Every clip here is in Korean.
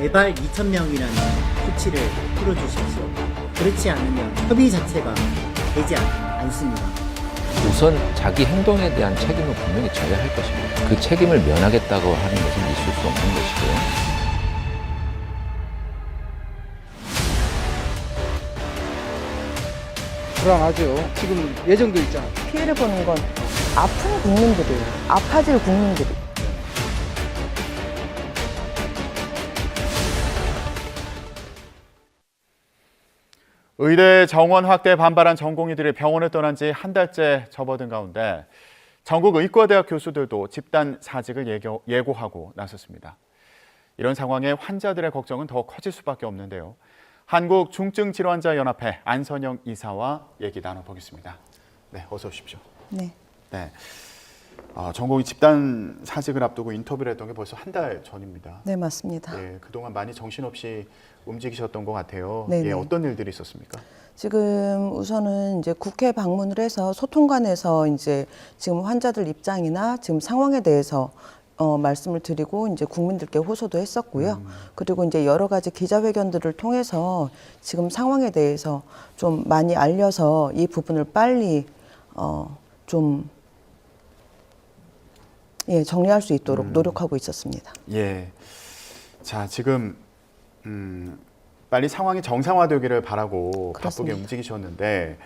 제발 2,000명이라는 수치를 풀어주십시오. 그렇지 않으면 협의 자체가 되지 않습니다. 우선 자기 행동에 대한 책임을 분명히 져야 할 것입니다. 그 책임을 면하겠다고 하는 것은 있을 수 없는 것이고요. 불안하죠. 지금 예정도 있잖아요. 피해를 보는 건 아픈 국민들이에요. 아파질 국민들이. 의대 정원 확대에 반발한 전공의들이 병원을 떠난 지 한 달째 접어든 가운데 전국 의과대학 교수들도 집단 사직을 예고하고 나섰습니다. 이런 상황에 환자들의 걱정은 더 커질 수밖에 없는데요. 한국중증질환자연합회 안선영 이사와 얘기 나눠보겠습니다. 네, 어서 오십시오. 네. 네. 전공의 집단 사직을 앞두고 인터뷰를 했던 게 벌써 한 달 전입니다. 네, 맞습니다. 예, 그동안 많이 정신없이 움직이셨던 것 같아요. 네네. 예, 어떤 일들이 있었습니까? 지금 우선은 이제 국회 방문을 해서 소통관에서 이제 지금 환자들 입장이나 지금 상황에 대해서 말씀을 드리고 이제 국민들께 호소도 했었고요. 그리고 이제 여러 가지 기자회견들을 통해서 지금 상황에 대해서 좀 많이 알려서 이 부분을 빨리 좀 정리할 수 있도록 노력하고 있었습니다. 예. 자, 지금 빨리 상황이 정상화되기를 바라고 그렇습니다. 바쁘게 움직이셨는데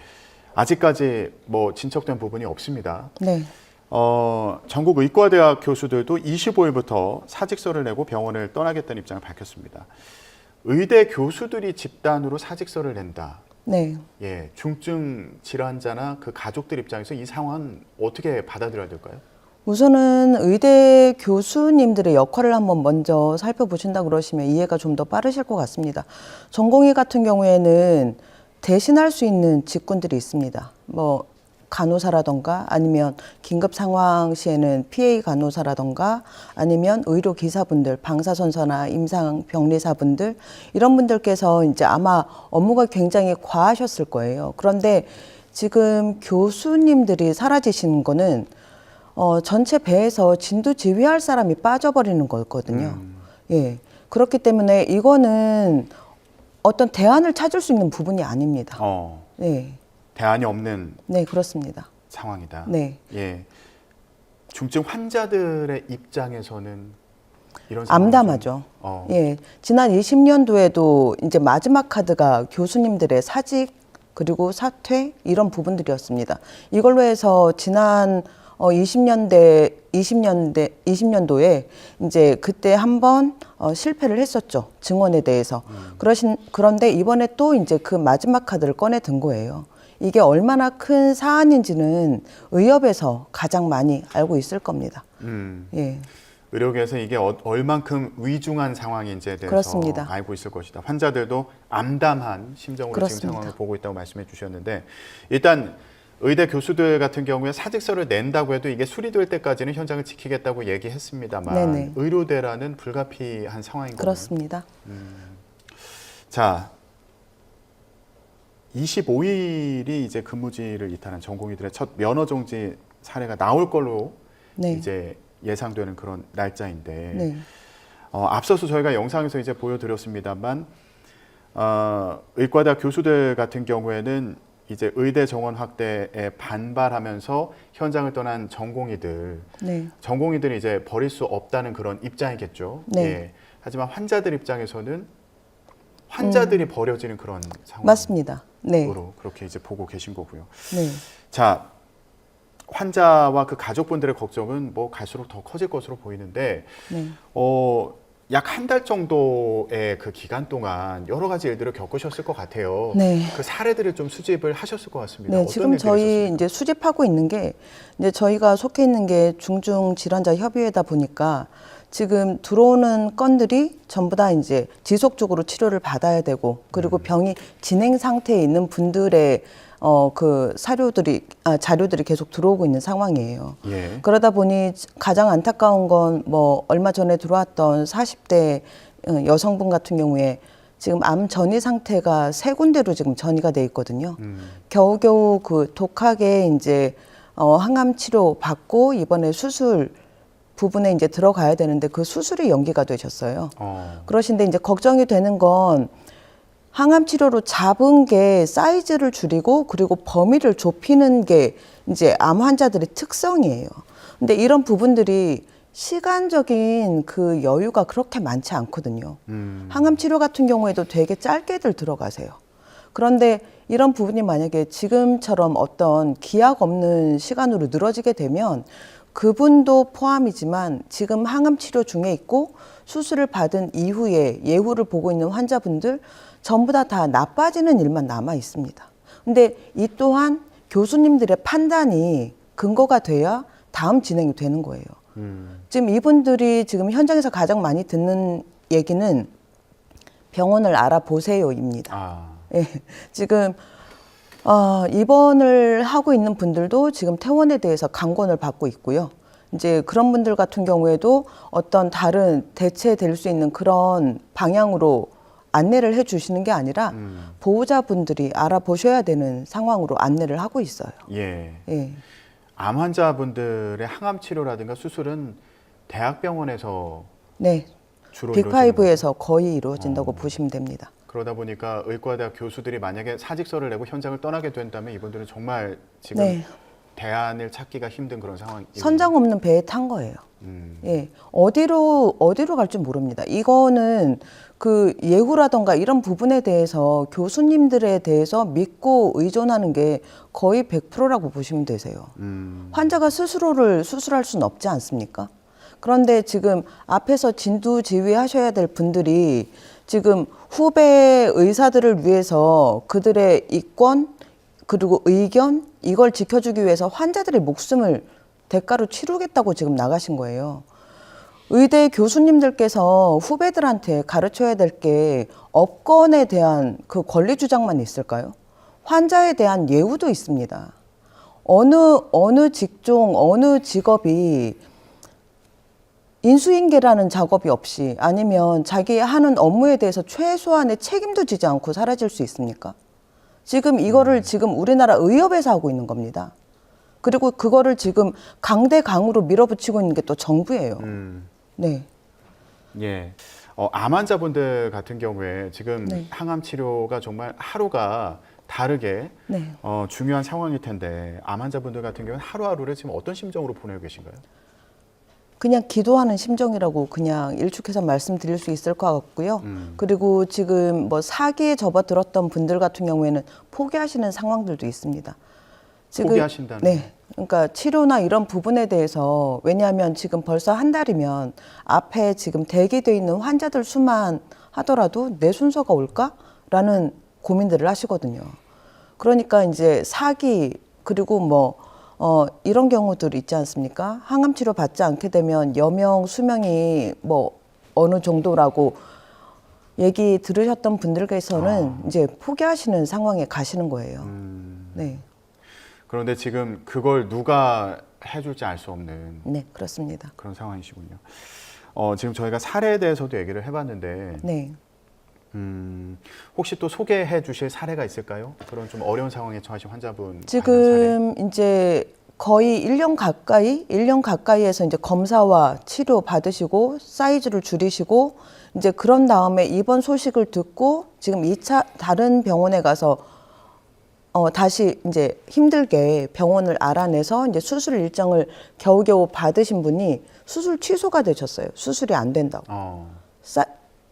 아직까지 뭐 진척된 부분이 없습니다. 네. 전국 의과대학 교수들도 25일부터 사직서를 내고 병원을 떠나겠다는 입장을 밝혔습니다. 의대 교수들이 집단으로 사직서를 낸다. 네. 예, 중증 질환자나 그 가족들 입장에서 이 상황은 어떻게 받아들여야 될까요? 우선은 의대 교수님들의 역할을 한번 먼저 살펴보신다 그러시면 이해가 좀 더 빠르실 것 같습니다. 전공의 같은 경우에는 대신할 수 있는 직군들이 있습니다. 뭐 간호사라던가 아니면 긴급 상황 시에는 PA 간호사라던가 아니면 의료 기사분들, 방사선사나 임상병리사분들 이런 분들께서 이제 아마 업무가 굉장히 과하셨을 거예요. 그런데 지금 교수님들이 사라지시는 거는 전체 배에서 진두 지휘할 사람이 빠져버리는 거거든요. 예. 그렇기 때문에 이거는 어떤 대안을 찾을 수 있는 부분이 아닙니다. 네. 대안이 없는 네, 그렇습니다. 상황이다. 네. 예. 중증 환자들의 입장에서는 이런 상황이 암담하죠. 예. 지난 20년도에도 이제 마지막 카드가 교수님들의 사직 그리고 사퇴 이런 부분들이었습니다. 이걸로 해서 지난 20년도에 이제 그때 한번 실패를 했었죠. 증언에 대해서. 그런데 이번에 또 이제 그 마지막 카드를 꺼내 든 거예요. 이게 얼마나 큰 사안인지는 의협에서 가장 많이 알고 있을 겁니다. 예. 의료계에서 이게 얼만큼 위중한 상황인지에 대해서 그렇습니다. 알고 있을 것이다. 환자들도 암담한 심정으로 그렇습니다. 지금 상황을 보고 있다고 말씀해 주셨는데 일단 의대 교수들 같은 경우에 사직서를 낸다고 해도 이게 수리될 때까지는 현장을 지키겠다고 얘기했습니다만 네네. 의료대라는 불가피한 상황인 거예요. 그렇습니다. 자, 25일이 이제 근무지를 이탈한 전공의들의 첫 면허 정지 사례가 나올 걸로 네. 이제 예상되는 그런 날짜인데 네. 앞서서 저희가 영상에서 이제 보여드렸습니다만 의과대학 교수들 같은 경우에는 이제 의대 정원 확대에 반발하면서 현장을 떠난 전공의들, 네. 전공의들이 이제 버릴 수 없다는 그런 입장이겠죠. 네. 예. 하지만 환자들 입장에서는 환자들이 버려지는 그런 상황으로 맞습니다. 네. 그렇게 이제 보고 계신 거고요. 네. 자, 환자와 그 가족분들의 걱정은 뭐 갈수록 더 커질 것으로 보이는데, 네. 약 한 달 정도의 그 기간 동안 여러 가지 일들을 겪으셨을 것 같아요. 네. 그 사례들을 좀 수집을 하셨을 것 같습니다. 네, 어떤 지금 일들이 저희 있었습니까? 이제 수집하고 있는 게 이제 저희가 속해 있는 게 중증질환자협의회다 보니까 지금 들어오는 건들이 전부 다 이제 지속적으로 치료를 받아야 되고 그리고 병이 진행 상태에 있는 분들의 그 자료들이 계속 들어오고 있는 상황이에요. 예. 그러다 보니 가장 안타까운 건 뭐 얼마 전에 들어왔던 40대 여성분 같은 경우에 지금 암 전이 상태가 3군데로 지금 전이가 돼 있거든요. 겨우겨우 그 독하게 이제 항암 치료 받고 이번에 수술 부분에 이제 들어가야 되는데 그 수술이 연기가 되셨어요. 어. 그러신데 이제 걱정이 되는 건 항암 치료로 잡은 게 사이즈를 줄이고 그리고 범위를 좁히는 게 이제 암 환자들의 특성이에요. 근데 이런 부분들이 시간적인 그 여유가 그렇게 많지 않거든요. 항암 치료 같은 경우에도 되게 짧게들 들어가세요. 그런데 이런 부분이 만약에 지금처럼 어떤 기약 없는 시간으로 늘어지게 되면 그분도 포함이지만 지금 항암 치료 중에 있고 수술을 받은 이후에 예후를 보고 있는 환자분들 전부 다 나빠지는 일만 남아 있습니다. 근데 이 또한 교수님들의 판단이 근거가 돼야 다음 진행이 되는 거예요. 지금 이분들이 지금 현장에서 가장 많이 듣는 얘기는 병원을 알아보세요입니다. 아. 예, 지금 입원을 하고 있는 분들도 지금 퇴원에 대해서 강권을 받고 있고요. 이제 그런 분들 같은 경우에도 어떤 다른 대체될 수 있는 그런 방향으로 안내를 해 주시는 게 아니라 보호자분들이 알아보셔야 되는 상황으로 안내를 하고 있어요. 예. 예. 암 환자분들의 항암 치료라든가 수술은 대학병원에서 네. 주로 이루어지는 거죠? 빅5에서 거의 이루어진다고 보시면 됩니다. 그러다 보니까 의과대학 교수들이 만약에 사직서를 내고 현장을 떠나게 된다면 이분들은 정말 지금 네. 대안을 찾기가 힘든 그런 상황이에요. 선장 없는 배에 탄 거예요. 음. 예, 어디로 갈지 모릅니다. 이거는 그 예후라던가 이런 부분에 대해서 교수님들에 대해서 믿고 의존하는 게 거의 100%라고 보시면 되세요. 환자가 스스로를 수술할 수는 없지 않습니까? 그런데 지금 앞에서 진두지휘하셔야 될 분들이 지금 후배 의사들을 위해서 그들의 이권 그리고 의견 이걸 지켜주기 위해서 환자들의 목숨을 대가로 치르겠다고 지금 나가신 거예요. 의대 교수님들께서 후배들한테 가르쳐야 될 게 업권에 대한 그 권리 주장만 있을까요? 환자에 대한 예우도 있습니다. 어느 직종, 어느 직업이 인수인계라는 작업이 없이 아니면 자기 하는 업무에 대해서 최소한의 책임도 지지 않고 사라질 수 있습니까? 지금 이거를 지금 우리나라 의협에서 하고 있는 겁니다. 그리고 그거를 지금 강대강으로 밀어붙이고 있는 게 또 정부예요. 네. 예. 암 환자분들 같은 경우에 지금 네. 항암 치료가 정말 하루가 다르게 네. 중요한 상황일 텐데 암 환자분들 같은 경우는 하루하루를 지금 어떤 심정으로 보내고 계신가요? 그냥 기도하는 심정이라고 그냥 일축해서 말씀드릴 수 있을 것 같고요. 그리고 지금 뭐 사기에 접어들었던 분들 같은 경우에는 포기하시는 상황들도 있습니다. 지금, 포기하신다는? 네. 그러니까 치료나 이런 부분에 대해서 왜냐하면 지금 벌써 한 달이면 앞에 지금 대기돼 있는 환자들 수만 하더라도 내 순서가 올까라는 고민들을 하시거든요. 그러니까 이제 사기 그리고 뭐 이런 경우들이 있지 않습니까? 항암 치료 받지 않게 되면 여명, 수명이 뭐 어느 정도라고 얘기 들으셨던 분들께서는 이제 포기하시는 상황에 가시는 거예요. 네. 그런데 지금 그걸 누가 해줄지 알 수 없는 네, 그렇습니다. 그런 상황이시군요. 지금 저희가 사례에 대해서도 얘기를 해봤는데 네. 혹시 또 소개해 주실 사례가 있을까요? 그런 좀 어려운 상황에 처하신 환자분 지금 이제 거의 1년 가까이에서 이제 검사와 치료 받으시고 사이즈를 줄이시고 이제 그런 다음에 입원 소식을 듣고 지금 2차 다른 병원에 가서 다시 이제 힘들게 병원을 알아내서 이제 수술 일정을 겨우겨우 받으신 분이 수술 취소가 되셨어요. 수술이 안 된다고.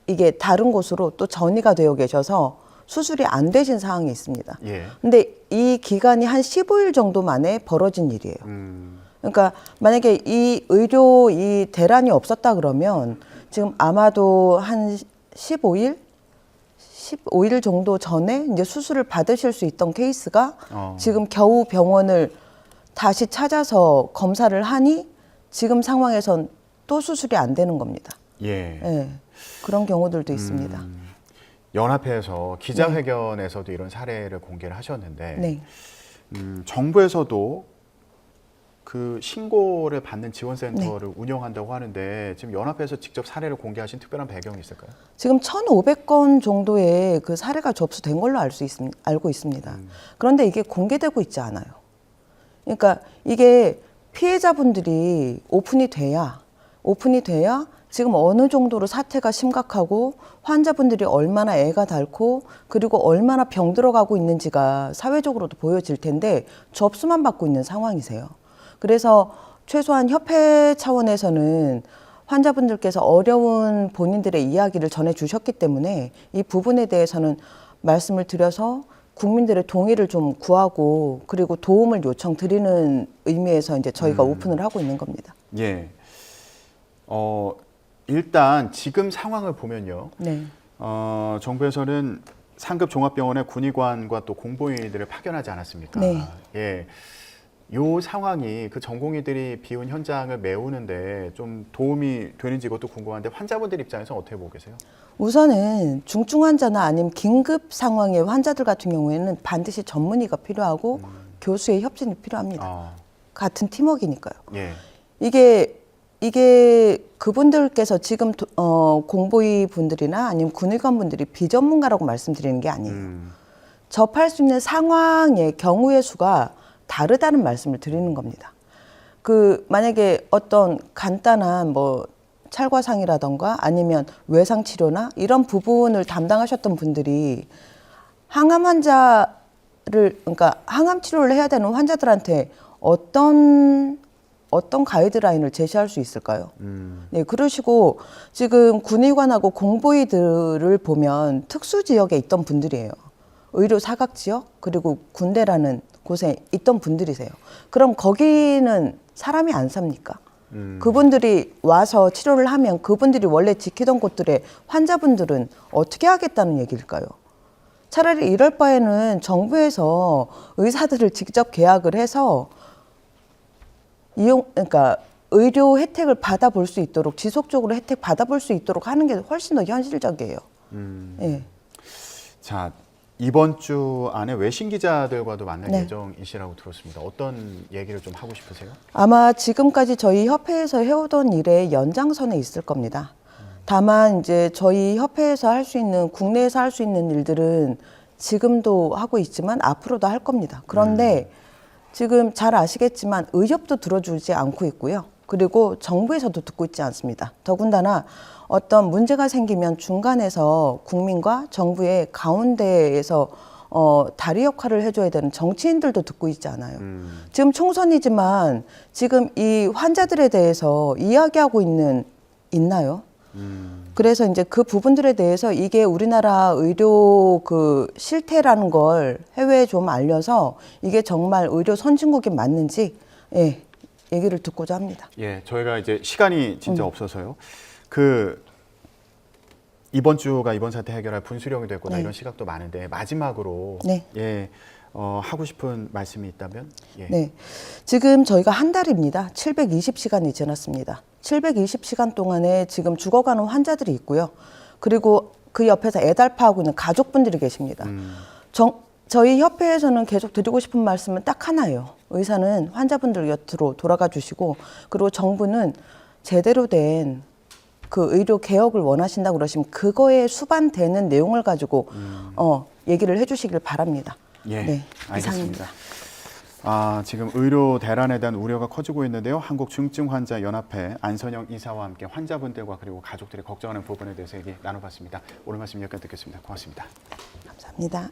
이게 다른 곳으로 또 전이가 되어 계셔서 수술이 안 되신 상황이 있습니다. 예. 근데 이 기간이 한 15일 정도 만에 벌어진 일이에요. 그러니까 만약에 이 의료 이 대란이 없었다 그러면 지금 아마도 한 15일 정도 전에 이제 수술을 받으실 수 있던 케이스가 지금 겨우 병원을 다시 찾아서 검사를 하니 지금 상황에선 또 수술이 안 되는 겁니다. 예. 네, 그런 경우들도 있습니다. 연합회에서 기자회견에서도 이런 사례를 공개를 하셨는데 네. 정부에서도 그 신고를 받는 지원센터를 운영한다고 하는데 지금 연합회에서 직접 사례를 공개하신 특별한 배경이 있을까요? 지금 1,500건 정도의 그 사례가 접수된 걸로 알고 있습니다. 그런데 이게 공개되고 있지 않아요. 그러니까 이게 피해자분들이 오픈이 돼야 오픈이 돼야 지금 어느 정도로 사태가 심각하고 환자분들이 얼마나 애가 닳고 그리고 얼마나 병들어가고 있는지가 사회적으로도 보여질 텐데 접수만 받고 있는 상황이세요. 그래서 최소한 협회 차원에서는 환자분들께서 어려운 본인들의 이야기를 전해주셨기 때문에 이 부분에 대해서는 말씀을 드려서 국민들의 동의를 좀 구하고 그리고 도움을 요청드리는 의미에서 이제 저희가 오픈을 하고 있는 겁니다. 예. 일단 지금 상황을 보면요. 네. 정부에서는 상급 종합병원의 군의관과 또 공보위들을 파견하지 않았습니까? 네. 예. 요 상황이 그 전공의들이 비운 현장을 메우는데 좀 도움이 되는지 이것도 궁금한데 환자분들 입장에서 어떻게 보고 계세요? 우선은 중증 환자나 아니면 긴급 상황의 환자들 같은 경우에는 반드시 전문의가 필요하고 교수의 협진이 필요합니다. 같은 팀워크니까요. 예. 이게 그분들께서 지금 공보위 분들이나 아니면 군의관 분들이 비전문가라고 말씀드리는 게 아니에요. 접할 수 있는 상황의 경우의 수가 다르다는 말씀을 드리는 겁니다. 만약에 어떤 간단한 찰과상이라던가 아니면 외상 치료나 이런 부분을 담당하셨던 분들이 항암 그러니까 항암 치료를 해야 되는 환자들한테 어떤 가이드라인을 제시할 수 있을까요? 네, 그러시고 지금 군의관하고 공보위들을 보면 특수 지역에 있던 분들이에요. 의료 사각 지역 그리고 군대라는 곳에 있던 분들이세요. 그럼 거기는 사람이 안 삽니까? 그분들이 와서 치료를 하면 그분들이 원래 지키던 곳들의 환자분들은 어떻게 하겠다는 얘기일까요? 차라리 이럴 바에는 정부에서 의사들을 직접 계약을 해서 그러니까 의료 혜택을 받아볼 수 있도록 지속적으로 혜택 받아볼 수 있도록 하는 게 훨씬 더 현실적이에요. 예. 자, 이번 주 안에 외신 기자들과도 만날 네. 예정이시라고 들었습니다. 어떤 얘기를 좀 하고 싶으세요? 아마 지금까지 저희 협회에서 해오던 일의 연장선에 있을 겁니다. 다만 이제 저희 협회에서 할 수 있는 국내에서 할 수 있는 일들은 지금도 하고 있지만 앞으로도 할 겁니다. 그런데 지금 잘 아시겠지만 의협도 들어주지 않고 있고요. 그리고 정부에서도 듣고 있지 않습니다. 더군다나 어떤 문제가 생기면 중간에서 국민과 정부의 가운데에서 다리 역할을 해줘야 되는 정치인들도 듣고 있지 않아요. 지금 총선이지만 지금 이 환자들에 대해서 이야기하고 있나요? 그래서 이제 그 부분들에 대해서 이게 우리나라 의료 실태라는 걸 해외에 좀 알려서 이게 정말 의료 선진국이 맞는지 얘기를 듣고자 합니다. 예, 저희가 이제 시간이 진짜 없어서요. 이번 주가 이번 사태 해결할 분수령이 됐거나 네. 이런 시각도 많은데 마지막으로 네. 예, 하고 싶은 말씀이 있다면? 예. 네. 지금 저희가 한 달입니다. 720시간이 지났습니다. 720시간 동안에 지금 죽어가는 환자들이 있고요. 그리고 그 옆에서 애달파하고 있는 가족분들이 계십니다. 저희 협회에서는 계속 드리고 싶은 말씀은 딱 하나예요. 의사는 환자분들 곁으로 돌아가 주시고 그리고 정부는 제대로 된 의료 개혁을 원하신다고 그러시면 그거에 수반되는 내용을 가지고 얘기를 해주시길 바랍니다. 예, 네, 알겠습니다. 이상입니다. 지금 의료 대란에 대한 우려가 커지고 있는데요. 한국중증환자연합회 안선영 이사와 함께 환자분들과 그리고 가족들이 걱정하는 부분에 대해서 얘기 나눠봤습니다. 오늘 말씀 여기까지 듣겠습니다. 고맙습니다. 감사합니다.